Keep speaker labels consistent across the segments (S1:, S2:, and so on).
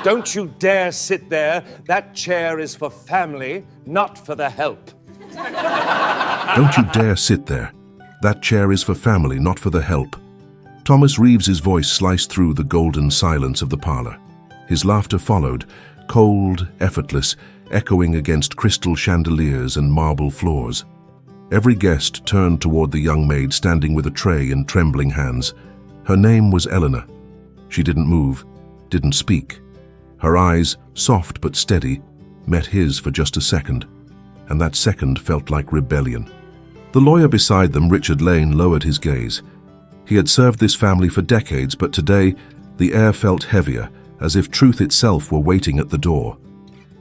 S1: Don't you dare sit there. That chair is for family, not for the help.
S2: Don't you dare sit there. That chair is for family, not for the help. Thomas Reeves's voice sliced through the golden silence of the parlor. His laughter followed, cold, effortless, echoing against crystal chandeliers and marble floors. Every guest turned toward the young maid standing with a tray in trembling hands. Her name was Eleanor. She didn't move, didn't speak. Her eyes, soft but steady, met his for just a second, and that second felt like rebellion. The lawyer beside them, Richard Lane, lowered his gaze. He had served this family for decades, but today the air felt heavier, as if truth itself were waiting at the door.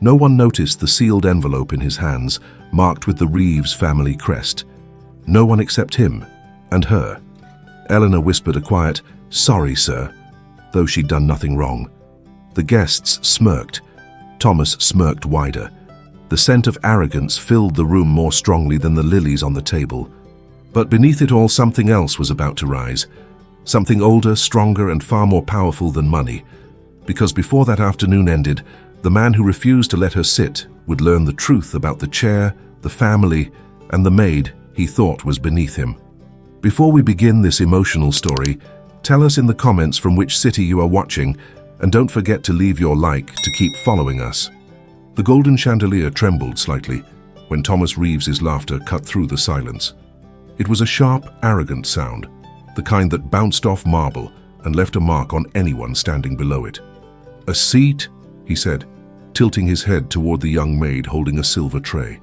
S2: No one noticed the sealed envelope in his hands, marked with the Reeves family crest. No one except him and her. Eleanor whispered a quiet, "Sorry, sir," though she'd done nothing wrong. The guests smirked. Thomas smirked wider. The scent of arrogance filled the room more strongly than the lilies on the table. But beneath it all, something else was about to rise. Something older, stronger, and far more powerful than money. Because before that afternoon ended, the man who refused to let her sit would learn the truth about the chair, the family, and the maid he thought was beneath him. Before we begin this emotional story, tell us in the comments from which city you are watching, and don't forget to leave your like to keep following us. The golden chandelier trembled slightly when Thomas Reeves's laughter cut through the silence. It was a sharp, arrogant sound, the kind that bounced off marble and left a mark on anyone standing below it. "A seat?" he said, tilting his head toward the young maid holding a silver tray.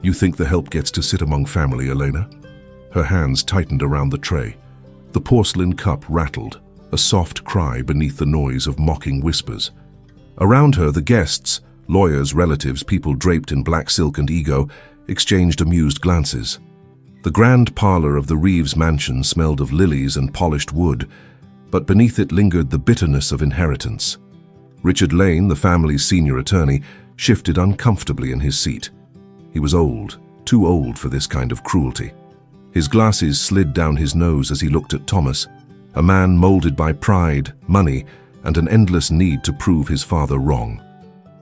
S2: "You think the help gets to sit among family, Elena?" Her hands tightened around the tray. The porcelain cup rattled, a soft cry beneath the noise of mocking whispers. Around her, the guests, lawyers, relatives, people draped in black silk and ego, exchanged amused glances. The grand parlor of the Reeves mansion smelled of lilies and polished wood, but beneath it lingered the bitterness of inheritance. Richard Lane, the family's senior attorney, shifted uncomfortably in his seat. He was old, too old for this kind of cruelty. His glasses slid down his nose as he looked at Thomas, a man molded by pride, money, and an endless need to prove his father wrong.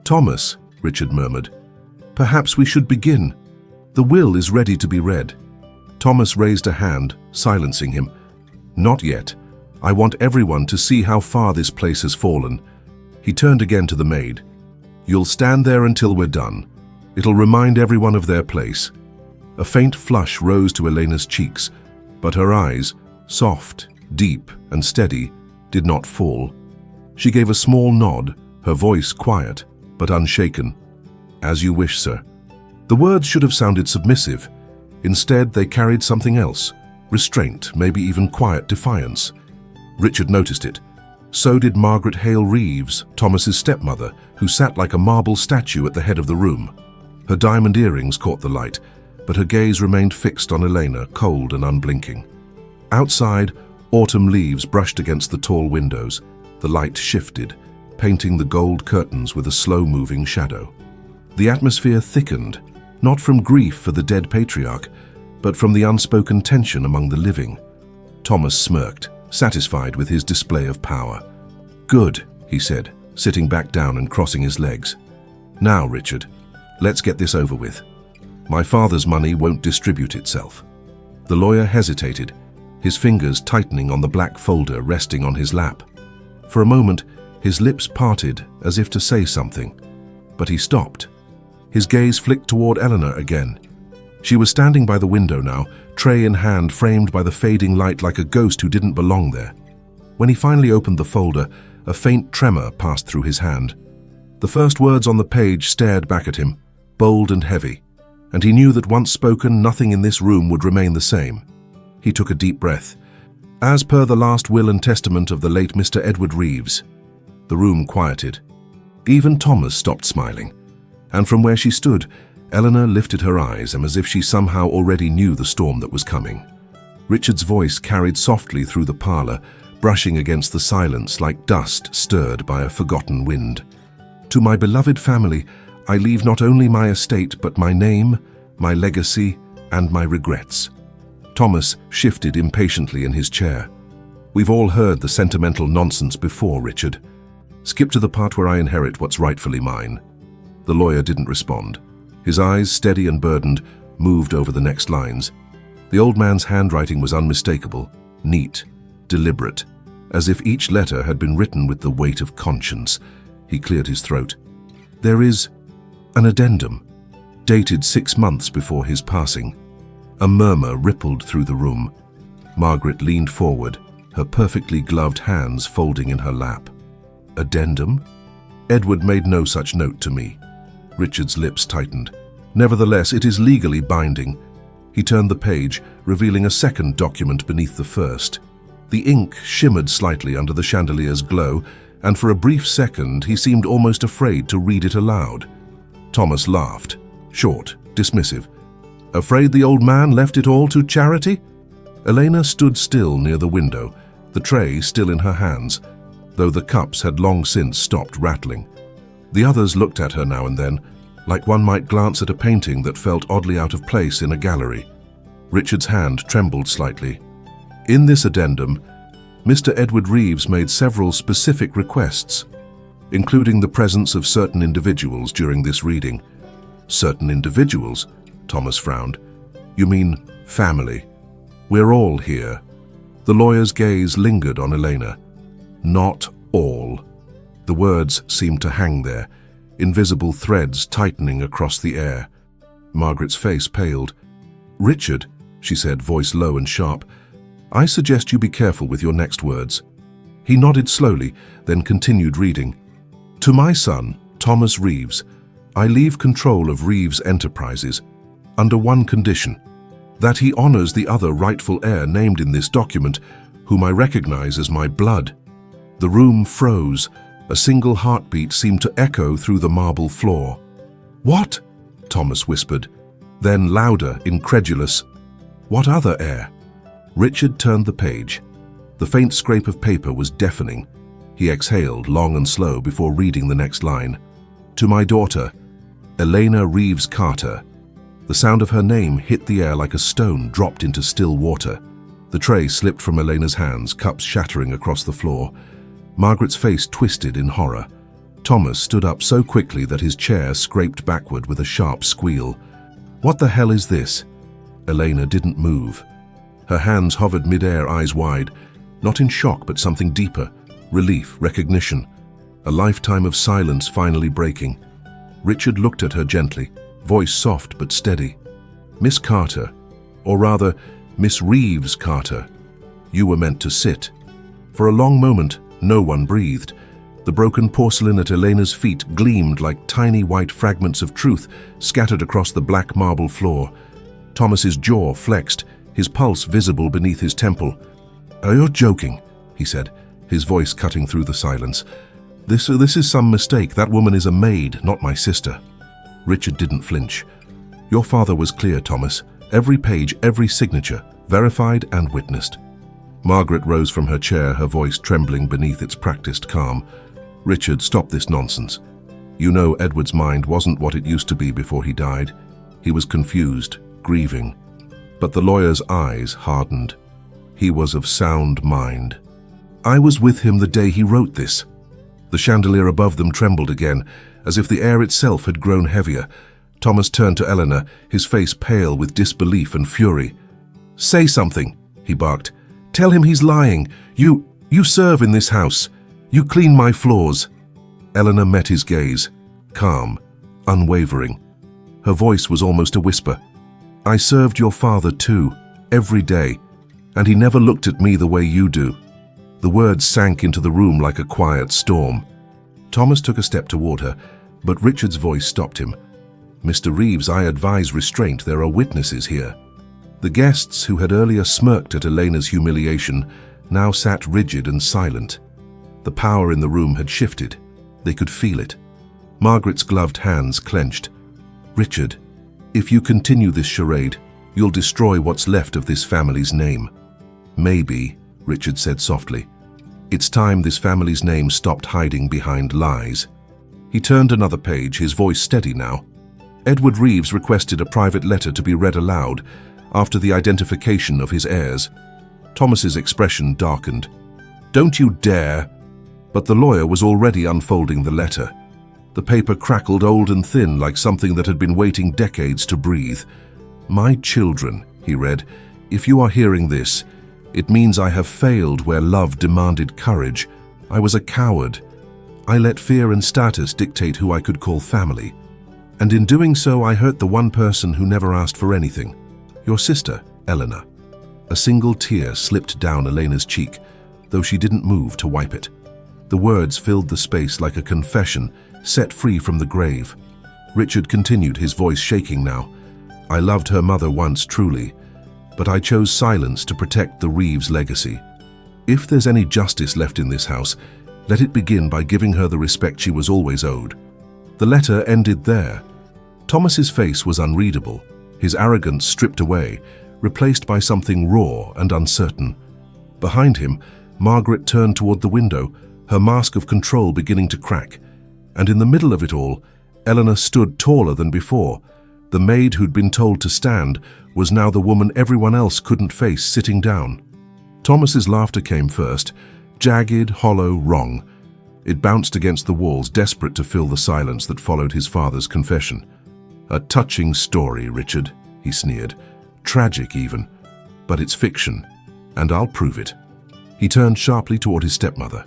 S2: "Thomas," Richard murmured, "perhaps we should begin. The will is ready to be read." Thomas raised a hand, silencing him. "Not yet. I want everyone to see how far this place has fallen." He turned again to the maid. "You'll stand there until we're done. It'll remind everyone of their place." A faint flush rose to Elena's cheeks, but her eyes, soft, deep, and steady, did not fall. She gave a small nod, her voice quiet, but unshaken. "As you wish, sir." The words should have sounded submissive. Instead, they carried something else, restraint, maybe even quiet defiance. Richard noticed it. So did Margaret Hale Reeves, Thomas's stepmother, who sat like a marble statue at the head of the room. Her diamond earrings caught the light, but her gaze remained fixed on Elena, cold and unblinking. Outside, autumn leaves brushed against the tall windows. The light shifted, painting the gold curtains with a slow-moving shadow. The atmosphere thickened, not from grief for the dead patriarch, but from the unspoken tension among the living. Thomas smirked, satisfied with his display of power. "Good," he said, sitting back down and crossing his legs. "Now, Richard, let's get this over with. My father's money won't distribute itself." The lawyer hesitated, his fingers tightening on the black folder resting on his lap. For a moment, his lips parted as if to say something, but he stopped. His gaze flicked toward Eleanor again. She was standing by the window now, tray in hand, framed by the fading light like a ghost who didn't belong there. When he finally opened the folder, a faint tremor passed through his hand. The first words on the page stared back at him, bold and heavy, and he knew that once spoken, nothing in this room would remain the same. He took a deep breath. "As per the last will and testament of the late Mr. Edward Reeves." The room quieted. Even Thomas stopped smiling, and from where she stood, Eleanor lifted her eyes as if she somehow already knew the storm that was coming. Richard's voice carried softly through the parlor, brushing against the silence like dust stirred by a forgotten wind. "To my beloved family, I leave not only my estate, but my name, my legacy, and my regrets." Thomas shifted impatiently in his chair. "We've all heard the sentimental nonsense before, Richard. Skip to the part where I inherit what's rightfully mine." The lawyer didn't respond. His eyes, steady and burdened, moved over the next lines. The old man's handwriting was unmistakable, neat, deliberate, as if each letter had been written with the weight of conscience. He cleared his throat. "There is an addendum, dated 6 months before his passing." A murmur rippled through the room. Margaret leaned forward, her perfectly gloved hands folding in her lap. "Addendum? Edward made no such note to me." Richard's lips tightened. "Nevertheless, it is legally binding." He turned the page, revealing a second document beneath the first. The ink shimmered slightly under the chandelier's glow, and for a brief second he seemed almost afraid to read it aloud. Thomas laughed, short, dismissive. "Afraid the old man left it all to charity?" Elena stood still near the window, the tray still in her hands, though the cups had long since stopped rattling. The others looked at her now and then, like one might glance at a painting that felt oddly out of place in a gallery. Richard's hand trembled slightly. In this addendum, Mr. Edward Reeves made several specific requests, including the presence of certain individuals during this reading. "Certain individuals?" Thomas frowned. "You mean family? We're all here." The lawyer's gaze lingered on Elena. "Not all." The words seemed to hang there, invisible threads tightening across the air. Margaret's face paled. "Richard," she said, voice low and sharp, "I suggest you be careful with your next words." He nodded slowly, then continued reading. "To my son, Thomas Reeves, I leave control of Reeves Enterprises, under one condition, that he honors the other rightful heir named in this document, whom I recognize as my blood." The room froze. A single heartbeat seemed to echo through the marble floor. "What?" Thomas whispered. Then louder, incredulous, "What other heir?" Richard turned the page. The faint scrape of paper was deafening. He exhaled, long and slow, before reading the next line. "To my daughter, Elena Reeves Carter." The sound of her name hit the air like a stone dropped into still water. The tray slipped from Elena's hands, cups shattering across the floor. Margaret's face twisted in horror. Thomas stood up so quickly that his chair scraped backward with a sharp squeal. "What the hell is this?" Elena didn't move. Her hands hovered mid-air, eyes wide, not in shock but something deeper, relief, recognition. A lifetime of silence finally breaking. Richard looked at her gently, voice soft but steady. "Miss Carter, or rather, Miss Reeves Carter, you were meant to sit." For a long moment, no one breathed. The broken porcelain at Elena's feet gleamed like tiny white fragments of truth scattered across the black marble floor. Thomas's jaw flexed, his pulse visible beneath his temple. "You're joking," he said, his voice cutting through the silence. This is some mistake. That woman is a maid, not my sister." Richard didn't flinch. "Your father was clear, Thomas. Every page, every signature, verified and witnessed." Margaret rose from her chair, her voice trembling beneath its practiced calm. "Richard, stop this nonsense. You know Edward's mind wasn't what it used to be before he died. He was confused, grieving. But the lawyer's eyes hardened. He was of sound mind. I was with him the day he wrote this." The chandelier above them trembled again, as if the air itself had grown heavier. Thomas turned to Eleanor, his face pale with disbelief and fury. "Say something," he barked. "Tell him he's lying. You serve in this house. You clean my floors." Eleanor met his gaze, calm, unwavering. Her voice was almost a whisper. "I served your father too, every day, and he never looked at me the way you do." The words sank into the room like a quiet storm. Thomas took a step toward her, but Richard's voice stopped him. "Mr. Reeves, I advise restraint. There are witnesses here." The guests, who had earlier smirked at Elena's humiliation, now sat rigid and silent. The power in the room had shifted. They could feel it. Margaret's gloved hands clenched. "Richard, if you continue this charade, you'll destroy what's left of this family's name." "Maybe," Richard said softly. "It's time this family's name stopped hiding behind lies." He turned another page, his voice steady now. Edward Reeves requested a private letter to be read aloud after the identification of his heirs. Thomas's expression darkened. "Don't you dare!" But the lawyer was already unfolding the letter. The paper crackled old and thin like something that had been waiting decades to breathe. "My children," he read, "if you are hearing this, it means I have failed where love demanded courage. I was a coward. I let fear and status dictate who I could call family. And in doing so, I hurt the one person who never asked for anything. Your sister, Eleanor." A single tear slipped down Elena's cheek, though she didn't move to wipe it. The words filled the space like a confession, set free from the grave. Richard continued, his voice shaking now. "I loved her mother once, truly, but I chose silence to protect the Reeves legacy. If there's any justice left in this house, let it begin by giving her the respect she was always owed." The letter ended there. Thomas's face was unreadable, his arrogance stripped away, replaced by something raw and uncertain. Behind him, Margaret turned toward the window, her mask of control beginning to crack. And in the middle of it all, Eleanor stood taller than before. The maid who'd been told to stand was now the woman everyone else couldn't face, sitting down. Thomas's laughter came first, jagged, hollow, wrong. It bounced against the walls, desperate to fill the silence that followed his father's confession. "A touching story, Richard," he sneered. "Tragic even. But it's fiction, and I'll prove it." He turned sharply toward his stepmother.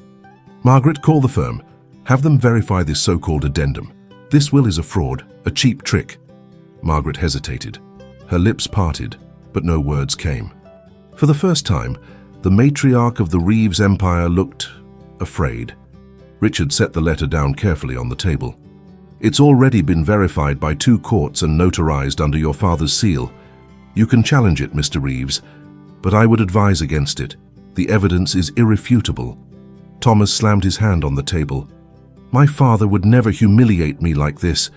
S2: "Margaret, call the firm. Have them verify this so-called addendum. This will is a fraud, a cheap trick." Margaret hesitated. Her lips parted, but no words came. For the first time, the matriarch of the Reeves empire looked afraid. Richard set the letter down carefully on the table. "It's already been verified by 2 courts and notarized under your father's seal. You can challenge it, Mr. Reeves, but I would advise against it. The evidence is irrefutable." Thomas slammed his hand on the table. "My father would never humiliate me like this."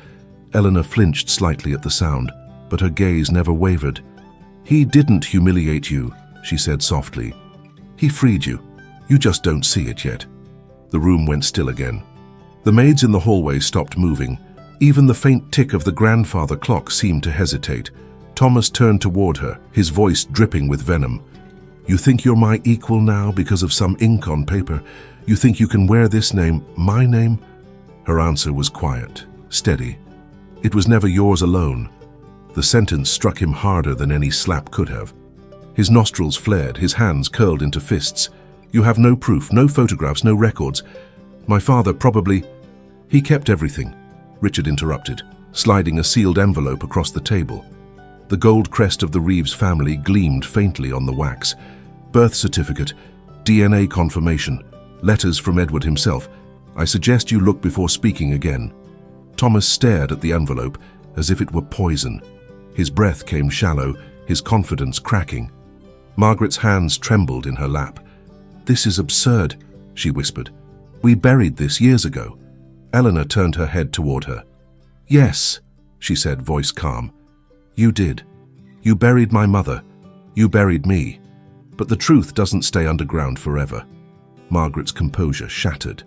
S2: Eleanor flinched slightly at the sound, but her gaze never wavered. "He didn't humiliate you," she said softly. "He freed you. You just don't see it yet." The room went still again. The maids in the hallway stopped moving. Even the faint tick of the grandfather clock seemed to hesitate. Thomas turned toward her, his voice dripping with venom. "You think you're my equal now because of some ink on paper? You think you can wear this name, my name?" Her answer was quiet, steady. "It was never yours alone." The sentence struck him harder than any slap could have. His nostrils flared, his hands curled into fists. "You have no proof, no photographs, no records. My father probably—" "He kept everything," Richard interrupted, sliding a sealed envelope across the table. The gold crest of the Reeves family gleamed faintly on the wax. Birth certificate, DNA confirmation, letters from Edward himself. "I suggest you look before speaking again." Thomas stared at the envelope as if it were poison. His breath came shallow, his confidence cracking. Margaret's hands trembled in her lap. "This is absurd," she whispered. "We buried this years ago." Eleanor turned her head toward her. "Yes," she said, voice calm. "You did. You buried my mother. You buried me. But the truth doesn't stay underground forever." Margaret's composure shattered.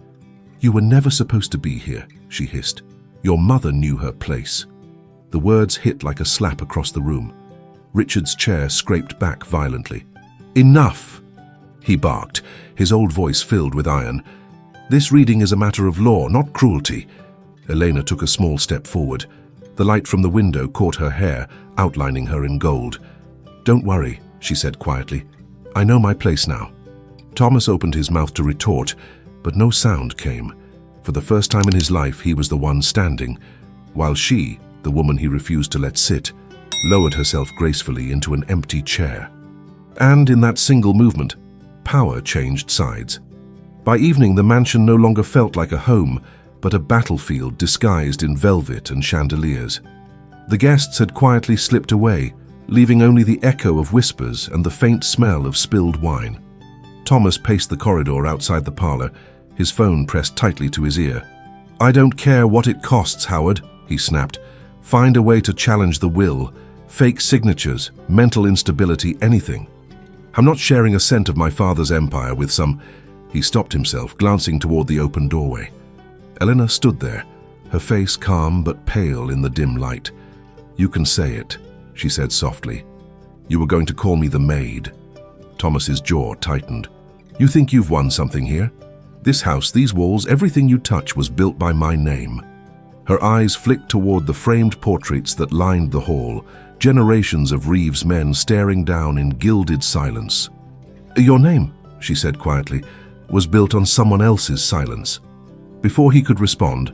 S2: "You were never supposed to be here," she hissed. "Your mother knew her place." The words hit like a slap across the room. Richard's chair scraped back violently. "Enough!" he barked, his old voice filled with iron. "This reading is a matter of law, not cruelty." Elena took a small step forward. The light from the window caught her hair, outlining her in gold. "Don't worry," she said quietly. "I know my place now." Thomas opened his mouth to retort, but no sound came. For the first time in his life, he was the one standing, while she, the woman he refused to let sit, lowered herself gracefully into an empty chair. And in that single movement, power changed sides. By evening, the mansion no longer felt like a home, but a battlefield disguised in velvet and chandeliers. The guests had quietly slipped away, leaving only the echo of whispers and the faint smell of spilled wine. Thomas paced the corridor outside the parlor, his phone pressed tightly to his ear. "I don't care what it costs, Howard," he snapped. "Find a way to challenge the will. Fake signatures, mental instability, anything. I'm not sharing a cent of my father's empire with some—" He stopped himself, glancing toward the open doorway. Eleanor stood there, her face calm but pale in the dim light. "You can say it," she said softly. "You were going to call me the Maid." Thomas's jaw tightened. "You think you've won something here?" This house, these walls, everything you touch was built by my name." Her eyes flicked toward the framed portraits that lined the hall, generations of Reeves men staring down in gilded silence. "Your name," she said quietly, "was built on someone else's silence." Before he could respond,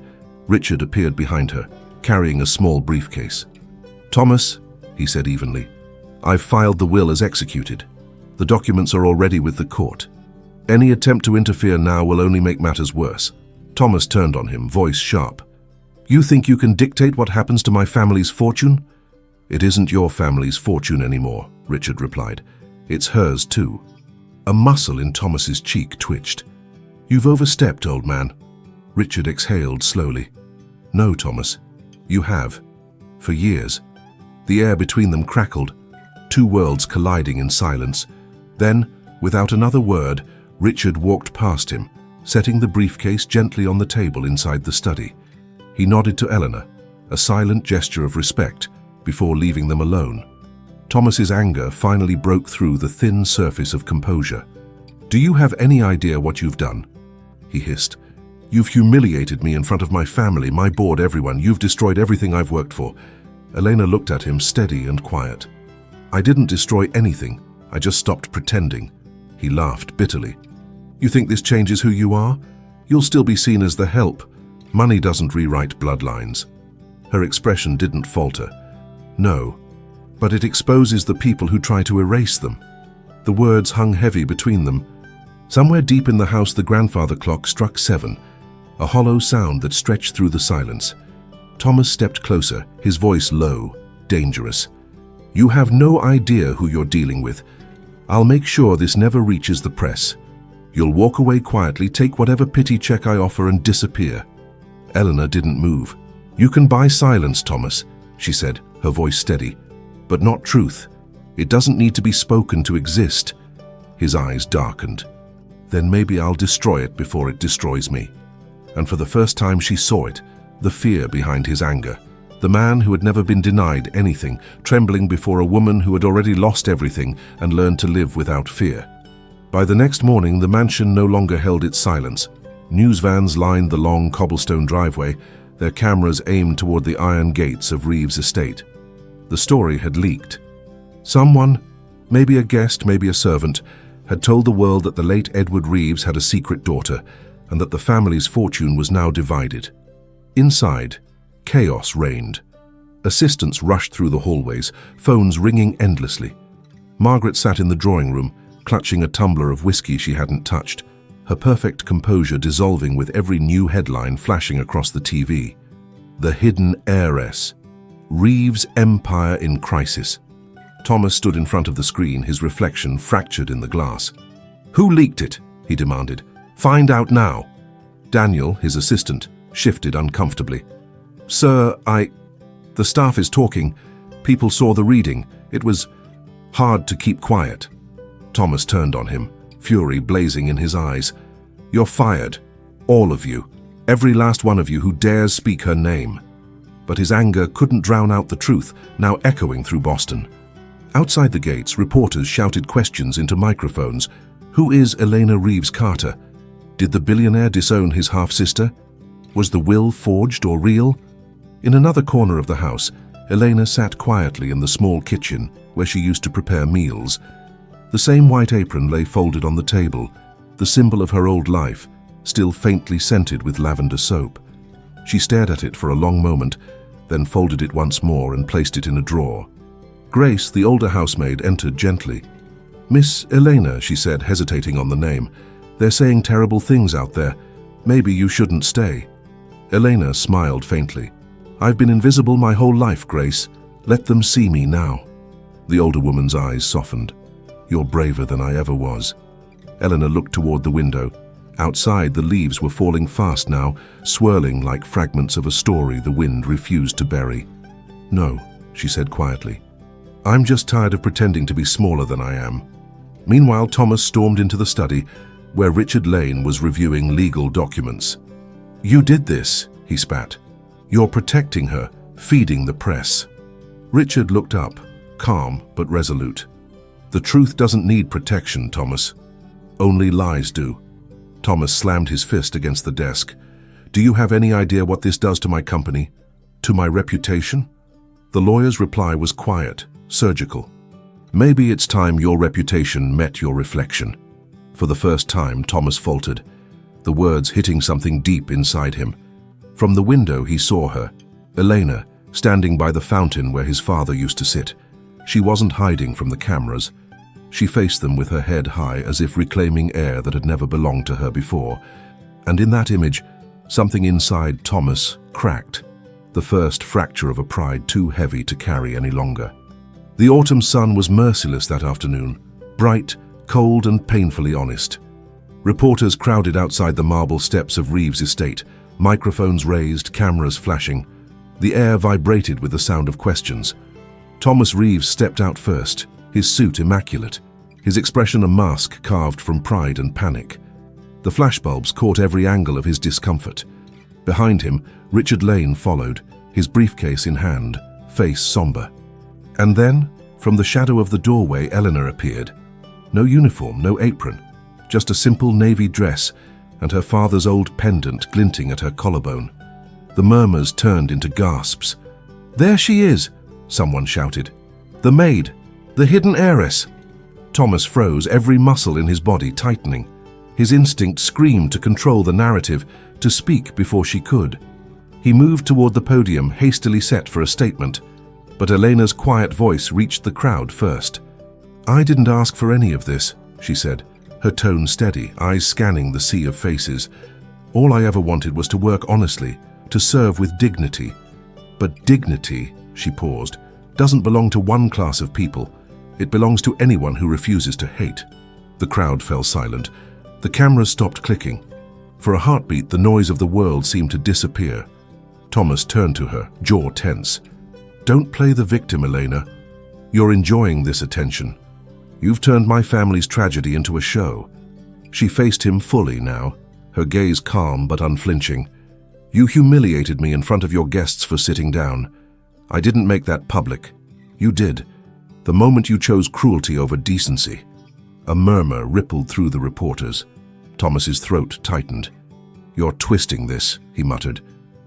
S2: Richard appeared behind her, carrying a small briefcase. "Thomas," he said evenly, "I've filed the will as executed. The documents are already with the court. Any attempt to interfere now will only make matters worse." Thomas turned on him, voice sharp. "You think you can dictate what happens to my family's fortune?" "It isn't your family's fortune anymore," Richard replied. "It's hers too." A muscle in Thomas's cheek twitched. "You've overstepped, old man." Richard exhaled slowly. "No, Thomas, you have. For years." The air between them crackled, two worlds colliding in silence. Then, without another word, Richard walked past him, setting the briefcase gently on the table inside the study. He nodded to Eleanor, a silent gesture of respect, before leaving them alone. Thomas's anger finally broke through the thin surface of composure. "Do you have any idea what you've done?" he hissed. "You've humiliated me in front of my family, my board, everyone. You've destroyed everything I've worked for." Elena looked at him, steady and quiet. "I didn't destroy anything. I just stopped pretending." He laughed bitterly. "You think this changes who you are? You'll still be seen as the help. Money doesn't rewrite bloodlines." Her expression didn't falter. "No, but it exposes the people who try to erase them." The words hung heavy between them. Somewhere deep in the house, the grandfather clock struck 7, a hollow sound that stretched through the silence. Thomas stepped closer, his voice low, dangerous. "You have no idea who you're dealing with. I'll make sure this never reaches the press. You'll walk away quietly, take whatever pity check I offer, and disappear." Eleanor didn't move. "You can buy silence, Thomas," she said, her voice steady, "but not truth. It doesn't need to be spoken to exist." His eyes darkened. "Then maybe I'll destroy it before it destroys me." And for the first time she saw it, the fear behind his anger. The man who had never been denied anything, trembling before a woman who had already lost everything and learned to live without fear. By the next morning, the mansion no longer held its silence. News vans lined the long cobblestone driveway, their cameras aimed toward the iron gates of Reeves' estate. The story had leaked. Someone, maybe a guest, maybe a servant, had told the world that the late Edward Reeves had a secret daughter and that the family's fortune was now divided. Inside, chaos reigned. Assistants rushed through the hallways, phones ringing endlessly. Margaret sat in the drawing room, clutching a tumbler of whiskey she hadn't touched, her perfect composure dissolving with every new headline flashing across the TV. The hidden heiress. Reeves' empire in crisis. Thomas stood in front of the screen, his reflection fractured in the glass. "Who leaked it?" he demanded. "Find out now." Daniel, his assistant, shifted uncomfortably. "Sir, The staff is talking. People saw the reading. It was hard to keep quiet." Thomas turned on him, fury blazing in his eyes. "You're fired. All of you. Every last one of you who dares speak her name." But his anger couldn't drown out the truth, now echoing through Boston. Outside the gates, reporters shouted questions into microphones. Who is Elena Reeves Carter? Did the billionaire disown his half-sister? Was the will forged or real? In another corner of the house, Elena sat quietly in the small kitchen where she used to prepare meals. The same white apron lay folded on the table, the symbol of her old life, still faintly scented with lavender soap. She stared at it for a long moment, then folded it once more and placed it in a drawer. Grace, the older housemaid, entered gently. "Miss Elena," she said, hesitating on the name. "They're saying terrible things out there. Maybe you shouldn't stay." Elena smiled faintly. "I've been invisible my whole life, Grace. Let them see me now." The older woman's eyes softened. "You're braver than I ever was." Eleanor looked toward the window. Outside, the leaves were falling fast now, swirling like fragments of a story the wind refused to bury. "No," she said quietly. "I'm just tired of pretending to be smaller than I am." Meanwhile, Thomas stormed into the study, where Richard Lane was reviewing legal documents. "You did this," he spat. "You're protecting her, feeding the press." Richard looked up, calm but resolute. "The truth doesn't need protection, Thomas. Only lies do." Thomas slammed his fist against the desk. "Do you have any idea what this does to my company? To my reputation?" The lawyer's reply was quiet, surgical. "Maybe it's time your reputation met your reflection." For the first time, Thomas faltered, the words hitting something deep inside him. From the window he saw her, Elena, standing by the fountain where his father used to sit. She wasn't hiding from the cameras. She faced them with her head high, as if reclaiming air that had never belonged to her before. And in that image, something inside Thomas cracked, the first fracture of a pride too heavy to carry any longer. The autumn sun was merciless that afternoon, bright, cold and painfully honest. Reporters crowded outside the marble steps of Reeves' estate, microphones raised, cameras flashing. The air vibrated with the sound of questions. Thomas Reeves stepped out first, his suit immaculate, his expression a mask carved from pride and panic. The flashbulbs caught every angle of his discomfort. Behind him, Richard Lane followed, his briefcase in hand, face somber. And then, from the shadow of the doorway, Eleanor appeared. No uniform, no apron, just a simple navy dress and her father's old pendant glinting at her collarbone. The murmurs turned into gasps. "There she is!" someone shouted. "The maid! The hidden heiress!" Thomas froze, every muscle in his body tightening. His instinct screamed to control the narrative, to speak before she could. He moved toward the podium, hastily set for a statement, but Elena's quiet voice reached the crowd first. "I didn't ask for any of this," she said, her tone steady, eyes scanning the sea of faces. "All I ever wanted was to work honestly, to serve with dignity. But dignity," she paused, "doesn't belong to one class of people. It belongs to anyone who refuses to hate." The crowd fell silent. The cameras stopped clicking. For a heartbeat, the noise of the world seemed to disappear. Thomas turned to her, jaw tense. "Don't play the victim, Elena. You're enjoying this attention. You've turned my family's tragedy into a show." She faced him fully now, her gaze calm but unflinching. "You humiliated me in front of your guests for sitting down. I didn't make that public. You did. The moment you chose cruelty over decency." A murmur rippled through the reporters. Thomas's throat tightened. "You're twisting this," he muttered,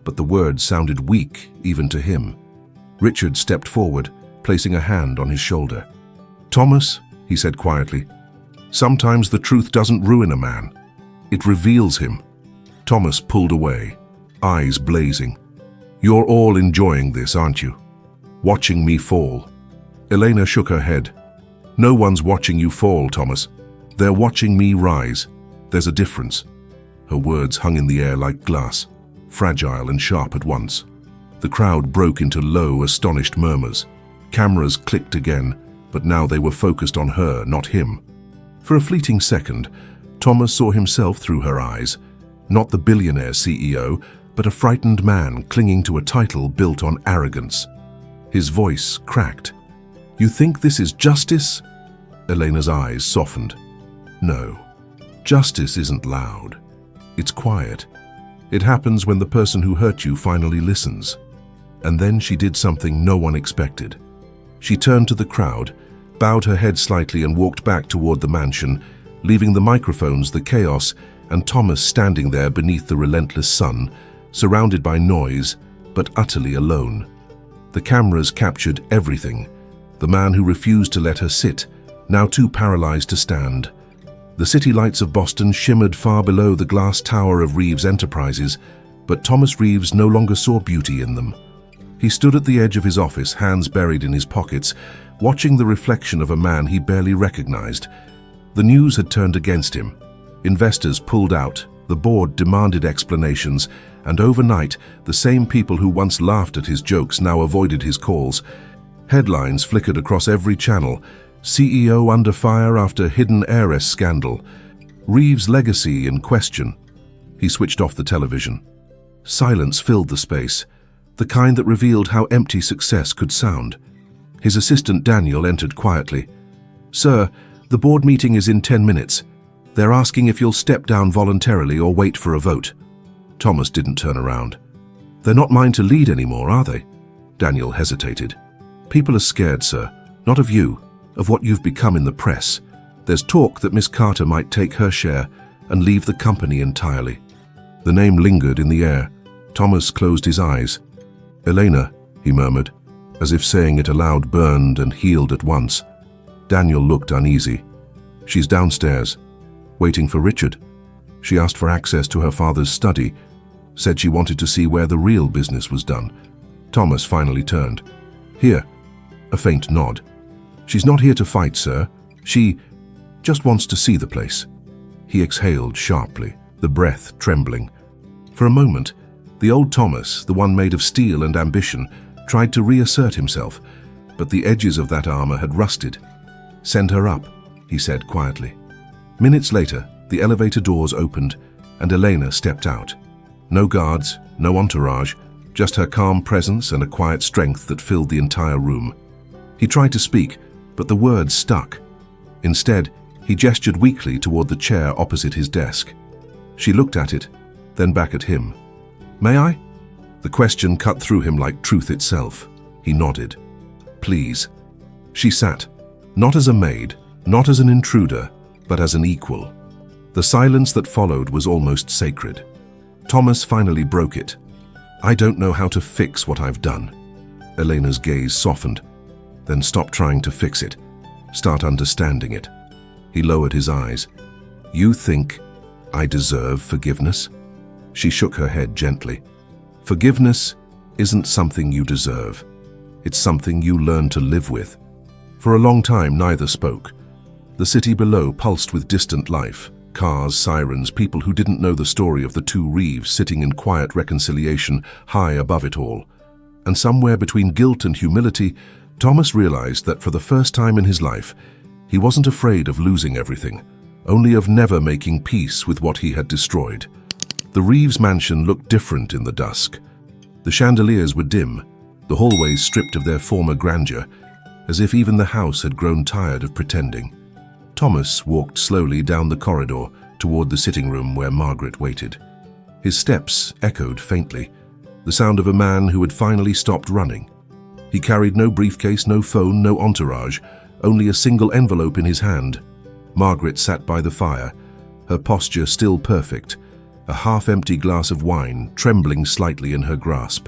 S2: but the words sounded weak even to him. Richard stepped forward, placing a hand on his shoulder. "Thomas," he said quietly, "sometimes the truth doesn't ruin a man. It reveals him." Thomas pulled away, eyes blazing. "You're all enjoying this, aren't you? Watching me fall." Elena shook her head. "No one's watching you fall, Thomas. They're watching me rise. There's a difference." Her words hung in the air like glass, fragile and sharp at once. The crowd broke into low, astonished murmurs. Cameras clicked again, but now they were focused on her, not him. For a fleeting second, Thomas saw himself through her eyes, not the billionaire CEO, but a frightened man clinging to a title built on arrogance. His voice cracked. "You think this is justice?" Elena's eyes softened. "No, justice isn't loud. It's quiet. It happens when the person who hurt you finally listens." And then she did something no one expected. She turned to the crowd, bowed her head slightly and walked back toward the mansion, leaving the microphones, the chaos, and Thomas standing there beneath the relentless sun, surrounded by noise, but utterly alone. The cameras captured everything. The man who refused to let her sit, now too paralyzed to stand. The city lights of Boston shimmered far below the glass tower of Reeves Enterprises, but Thomas Reeves no longer saw beauty in them. He stood at the edge of his office, hands buried in his pockets, watching the reflection of a man he barely recognized. The news had turned against him. Investors pulled out, the board demanded explanations, and overnight, the same people who once laughed at his jokes now avoided his calls. Headlines flickered across every channel. CEO under fire after hidden heiress scandal. Reeves' legacy in question. He switched off the television. Silence filled the space, the kind that revealed how empty success could sound. His assistant Daniel entered quietly. "Sir, the board meeting is in 10 minutes. They're asking if you'll step down voluntarily or wait for a vote." Thomas didn't turn around. "They're not mine to lead anymore, are they?" Daniel hesitated. "People are scared, sir. Not of you, of what you've become in the press. There's talk that Miss Carter might take her share, and leave the company entirely. The name lingered in the air. Thomas closed his eyes. "Elena," he murmured, as if saying it aloud burned and healed at once. Daniel looked uneasy. "She's downstairs, waiting for Richard. She asked for access to her father's study, said she wanted to see where the real business was done." Thomas finally turned. "Here." A faint nod. "She's not here to fight, sir. She just wants to see the place." He exhaled sharply, the breath trembling. For a moment, the old Thomas, the one made of steel and ambition, tried to reassert himself, but the edges of that armor had rusted. "Send her up," he said quietly. Minutes later, the elevator doors opened, and Elena stepped out. No guards, no entourage, just her calm presence and a quiet strength that filled the entire room. He tried to speak, but the words stuck. Instead, he gestured weakly toward the chair opposite his desk. She looked at it, then back at him. "May I?" The question cut through him like truth itself. He nodded. "Please." She sat, not as a maid, not as an intruder, but as an equal. The silence that followed was almost sacred. Thomas finally broke it. "I don't know how to fix what I've done." Elena's gaze softened. "Then stop trying to fix it. Start understanding it." He lowered his eyes. "You think I deserve forgiveness?" She shook her head gently. "Forgiveness isn't something you deserve. It's something you learn to live with." For a long time, neither spoke. The city below pulsed with distant life. Cars, sirens, people who didn't know the story of the two Reeves sitting in quiet reconciliation high above it all. And somewhere between guilt and humility, Thomas realized that for the first time in his life, he wasn't afraid of losing everything, only of never making peace with what he had destroyed. The Reeves mansion looked different in the dusk. The chandeliers were dim, the hallways stripped of their former grandeur, as if even the house had grown tired of pretending. Thomas walked slowly down the corridor toward the sitting room where Margaret waited. His steps echoed faintly, the sound of a man who had finally stopped running. He carried no briefcase, no phone, no entourage, only a single envelope in his hand. Margaret sat by the fire, her posture still perfect, a half-empty glass of wine trembling slightly in her grasp.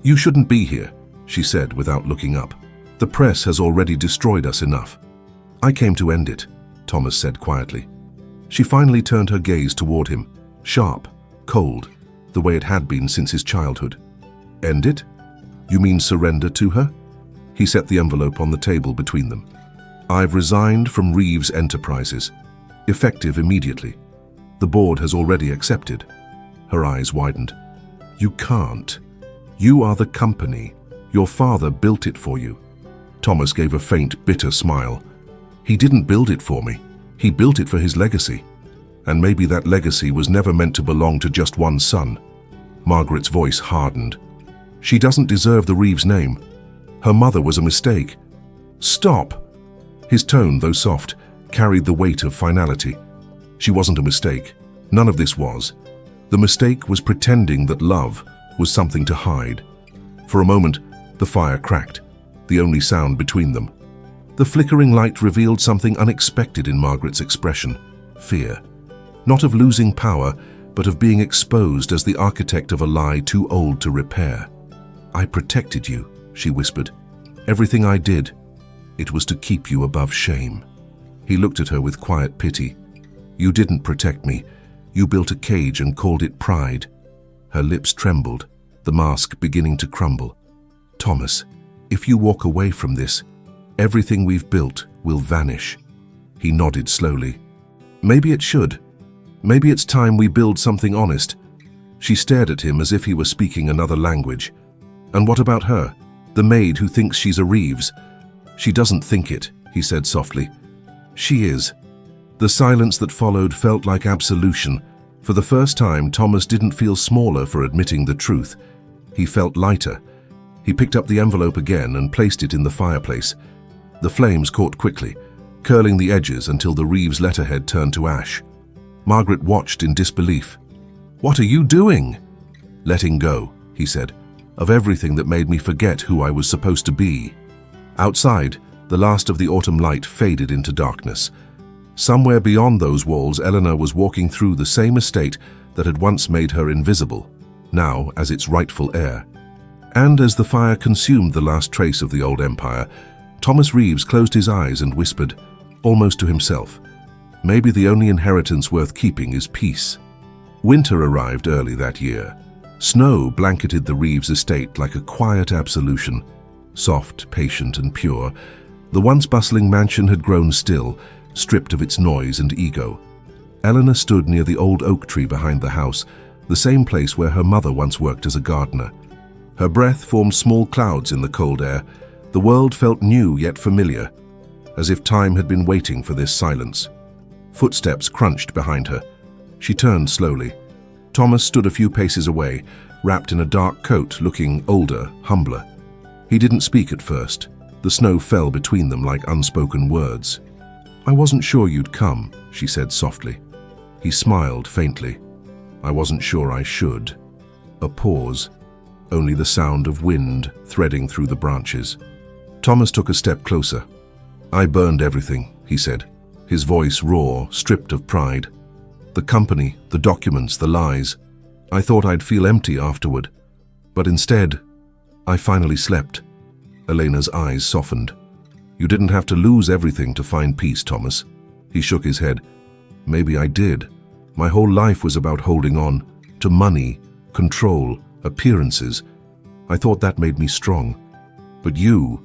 S2: "You shouldn't be here," she said without looking up. "The press has already destroyed us enough." "I came to end it," Thomas said quietly. She finally turned her gaze toward him, sharp, cold, the way it had been since his childhood. "End it? You mean surrender to her?" He set the envelope on the table between them. "I've resigned from Reeves Enterprises, effective immediately. The board has already accepted." Her eyes widened. "You can't. You are the company. Your father built it for you." Thomas gave a faint, bitter smile. "He didn't build it for me. He built it for his legacy. And maybe that legacy was never meant to belong to just one son." Margaret's voice hardened. "She doesn't deserve the Reeves name. Her mother was a mistake." "Stop!" His tone, though soft, carried the weight of finality. She wasn't a mistake. None of this was. The mistake was pretending that love was something to hide. For a moment, the fire cracked, the only sound between them. The flickering light revealed something unexpected in Margaret's expression: fear. Not of losing power, but of being exposed as the architect of a lie too old to repair. "I protected you," she whispered. "Everything I did, it was to keep you above shame." He looked at her with quiet pity. "You didn't protect me. You built a cage and called it pride." Her lips trembled, the mask beginning to crumble. "Thomas, if you walk away from this, everything we've built will vanish." He nodded slowly. "Maybe it should. Maybe it's time we build something honest." She stared at him as if he were speaking another language. "And what about her? The maid who thinks she's a Reeves?" "She doesn't think it," he said softly. "She is." The silence that followed felt like absolution. For the first time, Thomas didn't feel smaller for admitting the truth. He felt lighter. He picked up the envelope again and placed it in the fireplace. The flames caught quickly, curling the edges until the Reeves letterhead turned to ash. Margaret watched in disbelief. "What are you doing?" "Letting go," he said, "of everything that made me forget who I was supposed to be." Outside, the last of the autumn light faded into darkness. Somewhere beyond those walls, Eleanor was walking through the same estate that had once made her invisible, now as its rightful heir. And as the fire consumed the last trace of the old empire, Thomas Reeves closed his eyes and whispered, almost to himself, maybe the only inheritance worth keeping is peace. Winter arrived early that year. Snow blanketed the Reeves estate like a quiet absolution. Soft, patient, and pure, the once bustling mansion had grown still, stripped of its noise and ego. Eleanor stood near the old oak tree behind the house, the same place where her mother once worked as a gardener. Her breath formed small clouds in the cold air. The world felt new yet familiar, as if time had been waiting for this silence. Footsteps crunched behind her. She turned slowly. Thomas stood a few paces away, wrapped in a dark coat, looking older, humbler. He didn't speak at first. The snow fell between them like unspoken words. "I wasn't sure you'd come," she said softly. He smiled faintly. "I wasn't sure I should." A pause, only the sound of wind threading through the branches. Thomas took a step closer. "I burned everything," he said, his voice raw, stripped of pride. "The company, the documents, the lies. I thought I'd feel empty afterward. But instead, I finally slept." Elena's eyes softened. "You didn't have to lose everything to find peace, Thomas." He shook his head. "Maybe I did. My whole life was about holding on to money, control, appearances. I thought that made me strong. But you—"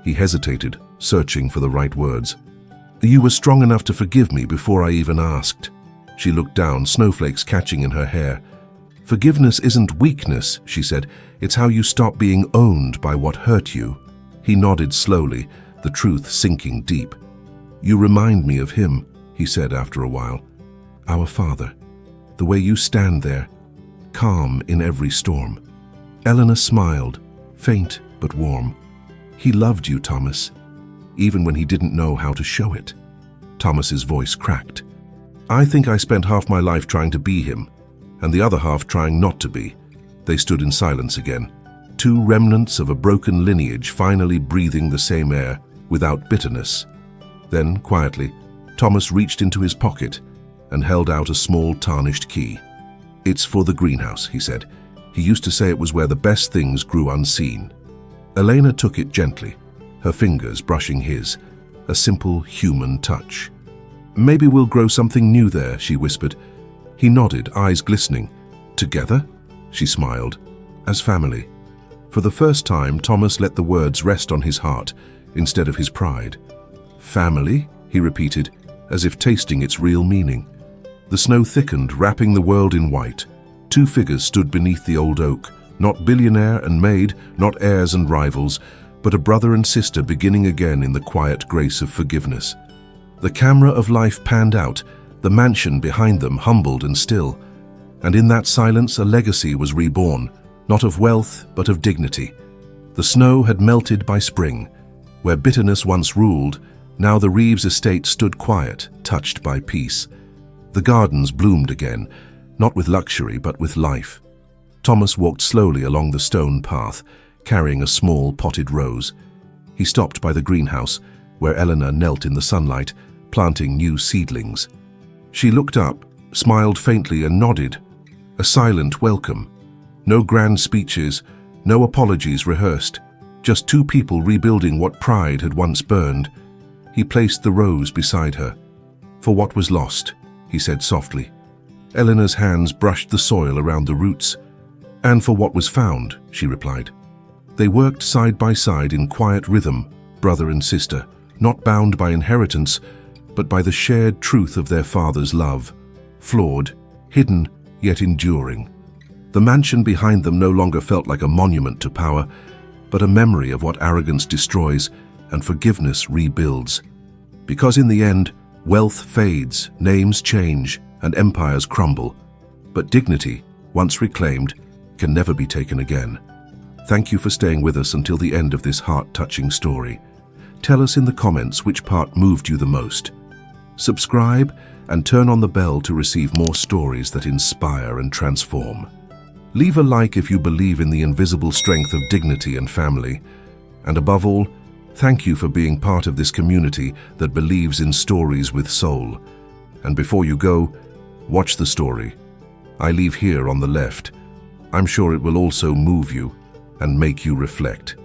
S2: He hesitated, searching for the right words. "You were strong enough to forgive me before I even asked." She looked down, snowflakes catching in her hair. "Forgiveness isn't weakness," she said. "It's how you stop being owned by what hurt you." He nodded slowly, the truth sinking deep. "You remind me of him," he said after a while. "Our father. The way you stand there, calm in every storm." Eleanor smiled, faint but warm. "He loved you, Thomas, even when he didn't know how to show it." Thomas's voice cracked. "I think I spent half my life trying to be him, and the other half trying not to be." They stood in silence again, two remnants of a broken lineage finally breathing the same air, without bitterness. Then, quietly, Thomas reached into his pocket and held out a small tarnished key. "It's for the greenhouse," he said. He used to say it was where the best things grew unseen. Elena took it gently, her fingers brushing his, a simple human touch. "Maybe we'll grow something new there," she whispered. He nodded, eyes glistening. "Together?" She smiled. "As family." For the first time, Thomas let the words rest on his heart instead of his pride. "Family?" he repeated, as if tasting its real meaning. The snow thickened, wrapping the world in white. Two figures stood beneath the old oak, not Billionaire and Maid, not heirs and rivals, but a brother and sister beginning again in the quiet grace of forgiveness. The camera of life panned out, the mansion behind them humbled and still. And in that silence a legacy was reborn, not of wealth but of dignity. The snow had melted by spring. Where bitterness once ruled, now the Reeves estate stood quiet, touched by peace. The gardens bloomed again, not with luxury but with life. Thomas walked slowly along the stone path, carrying a small potted rose. He stopped by the greenhouse, where Eleanor knelt in the sunlight, planting new seedlings. She looked up, smiled faintly and nodded. A silent welcome. No grand speeches, no apologies rehearsed, just two people rebuilding what pride had once burned. He placed the rose beside her. "For what was lost," he said softly. Eleanor's hands brushed the soil around the roots. "And for what was found," she replied. They worked side by side in quiet rhythm, brother and sister, not bound by inheritance, but by the shared truth of their father's love, flawed, hidden, yet enduring. The mansion behind them no longer felt like a monument to power, but a memory of what arrogance destroys and forgiveness rebuilds. Because in the end, wealth fades, names change, and empires crumble. But dignity, once reclaimed, can never be taken again. Thank you for staying with us until the end of this heart-touching story. Tell us in the comments which part moved you the most. Subscribe and turn on the bell to receive more stories that inspire and transform. Leave a like if you believe in the invisible strength of dignity and family. And above all, Thank you for being part of this community that believes in stories with soul. And before you go, watch the story. I leave here on the left. I'm sure it will also move you and make you reflect.